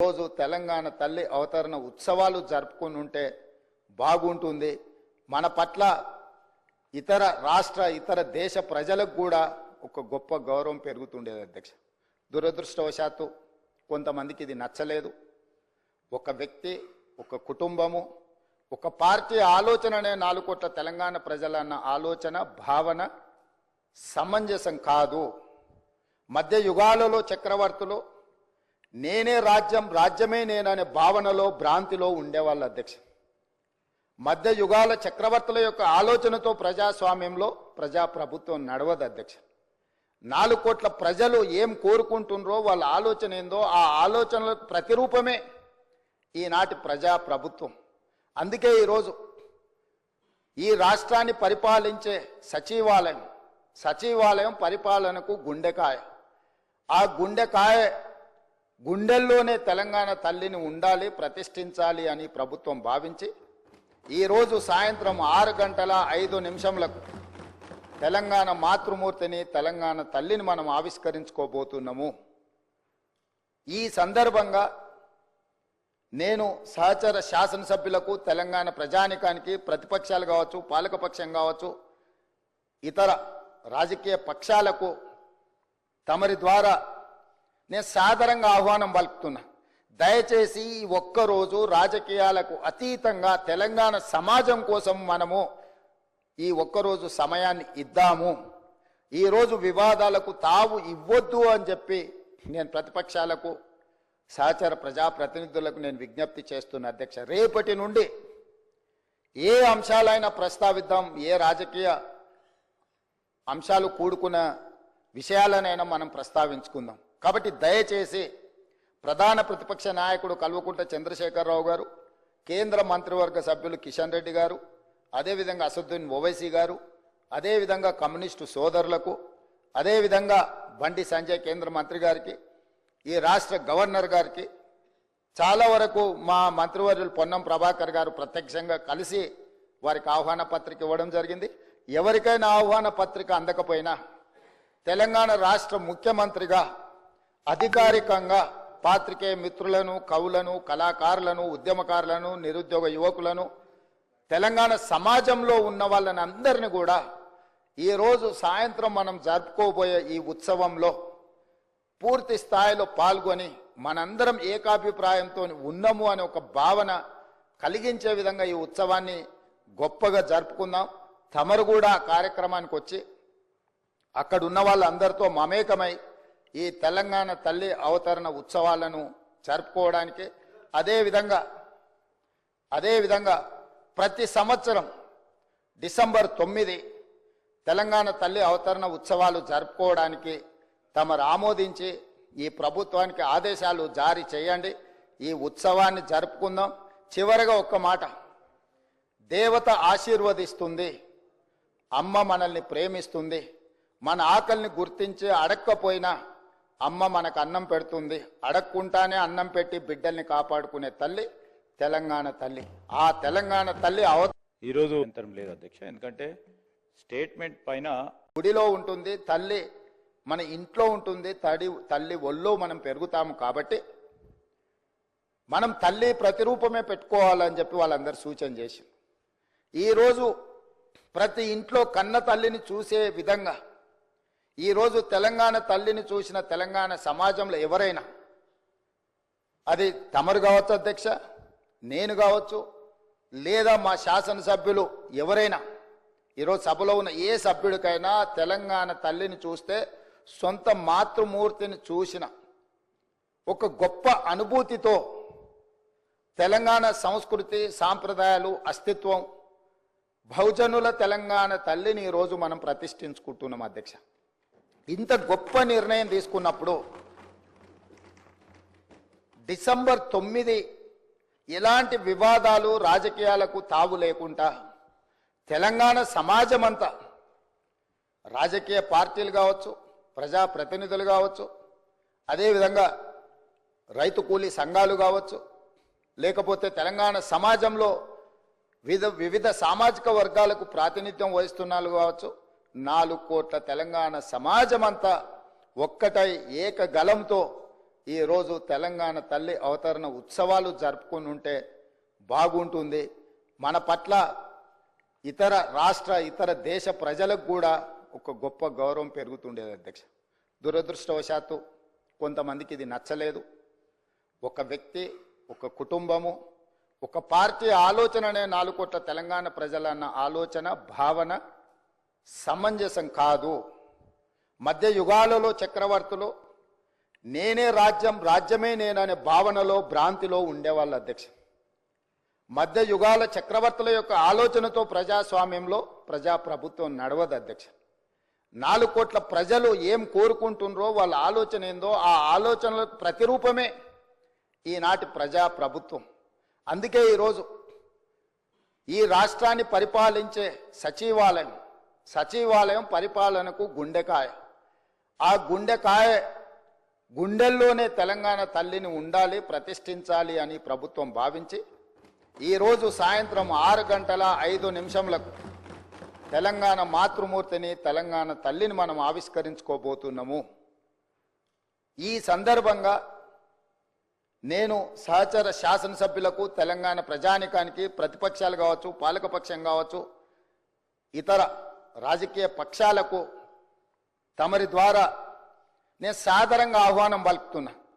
రోజు తెలంగాణ తల్లి అవతరణ ఉత్సవాలు జరుపుకొని ఉంటే బాగుంటుంది. మన పట్ల ఇతర రాష్ట్ర ఇతర దేశ ప్రజలకు కూడా ఒక గొప్ప గౌరవం పెరుగుతుండేది అధ్యక్ష. దురదృష్టవశాత్తు కొంతమందికి ఇది నచ్చలేదు. ఒక వ్యక్తి, ఒక కుటుంబము, ఒక పార్టీ ఆలోచననే 4 కోట్ల తెలంగాణ ప్రజలన్న ఆలోచన భావన సమంజసం కాదు. మధ్య యుగాలలో చక్రవర్తులు నేనే రాజ్యం, రాజ్యమే నేననే భావనలో భ్రాంతిలో ఉండేవాళ్ళు అధ్యక్ష. మధ్య యుగాల చక్రవర్తుల యొక్క ఆలోచనతో ప్రజాస్వామ్యంలో ప్రజాప్రభుత్వం నడవదు అధ్యక్ష. 4 కోట్ల ప్రజలు ఏం కోరుకుంటున్నారో వాళ్ళ ఆలోచన ఏందో ఆ ఆలోచనలకు ప్రతిరూపమే ఈనాటి ప్రజాప్రభుత్వం. అందుకే ఈరోజు ఈ రాష్ట్రాన్ని పరిపాలించే సచివాలయం పరిపాలనకు గుండెకాయ. ఆ గుండెల్లోనే తెలంగాణ తల్లిని ఉండాలి, ప్రతిష్ఠించాలి అని ప్రభుత్వం భావించి ఈరోజు సాయంత్రం 6:05 తెలంగాణ మాతృమూర్తిని, తెలంగాణ తల్లిని మనం ఆవిష్కరించుకోబోతున్నాము. ఈ సందర్భంగా నేను సహచర శాసనసభ్యులకు, తెలంగాణ ప్రజానికానికి, ప్రతిపక్షాలు కావచ్చు, పాలకపక్షం కావచ్చు, ఇతర రాజకీయ పక్షాలకు తమరి ద్వారా నేను సాదరంగా ఆహ్వానం పలుకుతున్నా. దయచేసి ఈ ఒక్కరోజు రాజకీయాలకు అతీతంగా తెలంగాణ సమాజం కోసం మనము ఈ ఒక్కరోజు సమయాన్ని ఇద్దాము. ఈరోజు వివాదాలకు తావు ఇవ్వద్దు అని చెప్పి నేను ప్రతిపక్షాలకు, సహచర ప్రజాప్రతినిధులకు నేను విజ్ఞప్తి చేస్తున్న అధ్యక్ష. రేపటి నుండి ఏ అంశాలైనా ప్రస్తావిద్దాం, ఏ రాజకీయ అంశాలు కూడుకున్న విషయాలనైనా మనం ప్రస్తావించుకుందాం. కాబట్టి దయచేసి ప్రధాన ప్రతిపక్ష నాయకుడు కల్వకుంట్ల చంద్రశేఖరరావు గారు, కేంద్ర మంత్రివర్గ సభ్యులు కిషన్ రెడ్డి గారు, అదేవిధంగా అసదుద్దీన్ ఓవైసీ గారు, అదేవిధంగా కమ్యూనిస్టు సోదరులకు, అదేవిధంగా బండి సంజయ్ కేంద్ర మంత్రి గారికి, ఈ రాష్ట్ర గవర్నర్ గారికి, చాలా వరకు మా మంత్రివర్యులు పొన్నం ప్రభాకర్ గారు ప్రత్యక్షంగా కలిసి వారికి ఆహ్వాన పత్రిక ఇవ్వడం జరిగింది. ఎవరికైనా ఆహ్వాన పత్రిక అందకపోయినా తెలంగాణ రాష్ట్ర ముఖ్యమంత్రిగా అధికారికంగా పాత్రికేయ మిత్రులను, కవులను, కళాకారులను, ఉద్యమకారులను, నిరుద్యోగ యువకులను, తెలంగాణ సమాజంలో ఉన్న వాళ్ళని అందరినీ కూడా ఈరోజు సాయంత్రం మనం జరుపుకోబోయే ఈ ఉత్సవంలో పూర్తి స్థాయిలో పాల్గొని మనందరం ఏకాభిప్రాయంతో ఉన్నాము అనే ఒక భావన కలిగించే విధంగా ఈ ఉత్సవాన్ని గొప్పగా జరుపుకుందాం. తమరు కూడా కార్యక్రమానికి వచ్చి అక్కడ ఉన్న వాళ్ళందరితో మమేకమై ఈ తెలంగాణ తల్లి అవతరణ ఉత్సవాలను జరుపుకోవడానికి, అదేవిధంగా ప్రతి సంవత్సరం డిసెంబర్ 9 తెలంగాణ తల్లి అవతరణ ఉత్సవాలు జరుపుకోవడానికి తమరు ఆమోదించి ఈ ప్రభుత్వానికి ఆదేశాలు జారీ చేయండి. ఈ ఉత్సవాన్ని జరుపుకుందాం. చివరగా ఒక్క మాట, దేవత ఆశీర్వదిస్తుంది, అమ్మ మనల్ని ప్రేమిస్తుంది, మన ఆకలిని గుర్తించి అడక్కపోయినా అమ్మ మనకు అన్నం పెడుతుంది, అడక్కుంటానే అన్నం పెట్టి బిడ్డల్ని కాపాడుకునే తల్లి తెలంగాణ తల్లి. ఆ తెలంగాణ తల్లి ఈరోజు అంతరం లేదు అధ్యక్ష, ఎందుకంటే స్టేట్మెంట్ పైన గుడిలో ఉంటుంది తల్లి, మన ఇంట్లో ఉంటుంది తల్లి ఒళ్ళో మనం పెరుగుతాము. కాబట్టి మనం తల్లి ప్రతిరూపమే పెట్టుకోవాలని చెప్పి వాళ్ళందరూ సూచన చేసి ఈరోజు ప్రతి ఇంట్లో కన్న తల్లిని చూసే విధంగా ఈరోజు తెలంగాణ తల్లిని చూసిన తెలంగాణ సమాజంలో ఎవరైనా, అది తమరు కావచ్చు అధ్యక్ష, నేను కావచ్చు, లేదా మా శాసనసభ్యులు ఎవరైనా, ఈరోజు సభలో ఉన్న ఏ సభ్యుడికైనా తెలంగాణ తల్లిని చూస్తే సొంత మాతృమూర్తిని చూసిన ఒక గొప్ప అనుభూతితో తెలంగాణ సంస్కృతి, సాంప్రదాయాలు, అస్తిత్వం, బహుజనుల తెలంగాణ తల్లిని ఈరోజు మనం ప్రతిష్ఠించుకుంటున్నాం అధ్యక్ష. ఇంత గొప్ప నిర్ణయం తీసుకున్నప్పుడు డిసెంబర్ 9 ఎలాంటి వివాదాలు, రాజకీయాలకు తావు లేకుండా తెలంగాణ సమాజం అంతా, రాజకీయ పార్టీలు కావచ్చు, ప్రజాప్రతినిధులు కావచ్చు, అదేవిధంగా రైతు కూలీ సంఘాలు కావచ్చు, లేకపోతే తెలంగాణ సమాజంలో వివిధ సామాజిక వర్గాలకు ప్రాతినిధ్యం వహిస్తున్నారు కావచ్చు, 4 కోట్ల తెలంగాణ సమాజం అంతా ఒక్కటై ఏకగలంతో ఈరోజు తెలంగాణ తల్లి అవతరణ ఉత్సవాలు జరుపుకుని ఉంటే బాగుంటుంది. మన పట్ల ఇతర రాష్ట్ర ఇతర దేశ ప్రజలకు కూడా ఒక గొప్ప గౌరవం పెరుగుతుండేది అధ్యక్ష. దురదృష్టవశాత్తు కొంతమందికి ఇది నచ్చలేదు. ఒక వ్యక్తి, ఒక కుటుంబము, ఒక పార్టీ ఆలోచననే 4 కోట్ల తెలంగాణ ప్రజలన్న ఆలోచన భావన సమంజసం కాదు. మధ్య యుగాలలో చక్రవర్తులు నేనే రాజ్యం, రాజ్యమే నేననే భావనలో భ్రాంతిలో ఉండేవాళ్ళు అధ్యక్ష. మధ్య యుగాల చక్రవర్తుల యొక్క ఆలోచనతో ప్రజాస్వామ్యంలో ప్రజాప్రభుత్వం నడవదు అధ్యక్ష. 4 కోట్ల ప్రజలు ఏం కోరుకుంటున్నారో వాళ్ళ ఆలోచన ఏందో ఆ ఆలోచనలకు ప్రతిరూపమే ఈనాటి ప్రజాప్రభుత్వం. అందుకే ఈరోజు ఈ రాష్ట్రాన్ని పరిపాలించే సచివాలయం పరిపాలనకు గుండెకాయ. ఆ గుండెల్లోనే తెలంగాణ తల్లిని ఉండాలి, ప్రతిష్ఠించాలి అని ప్రభుత్వం భావించి ఈరోజు సాయంత్రం 6:05 తెలంగాణ మాతృమూర్తిని, తెలంగాణ తల్లిని మనం ఆవిష్కరించుకోబోతున్నాము. ఈ సందర్భంగా నేను సహచర శాసనసభ్యులకు, తెలంగాణ ప్రజానికానికి, ప్రతిపక్షాలు కావచ్చు, పాలకపక్షం కావచ్చు, ఇతర రాజకీయ పక్షాలకు తమరి ద్వారా నేను సాదరంగా ఆహ్వానం పలుకుతున్నా.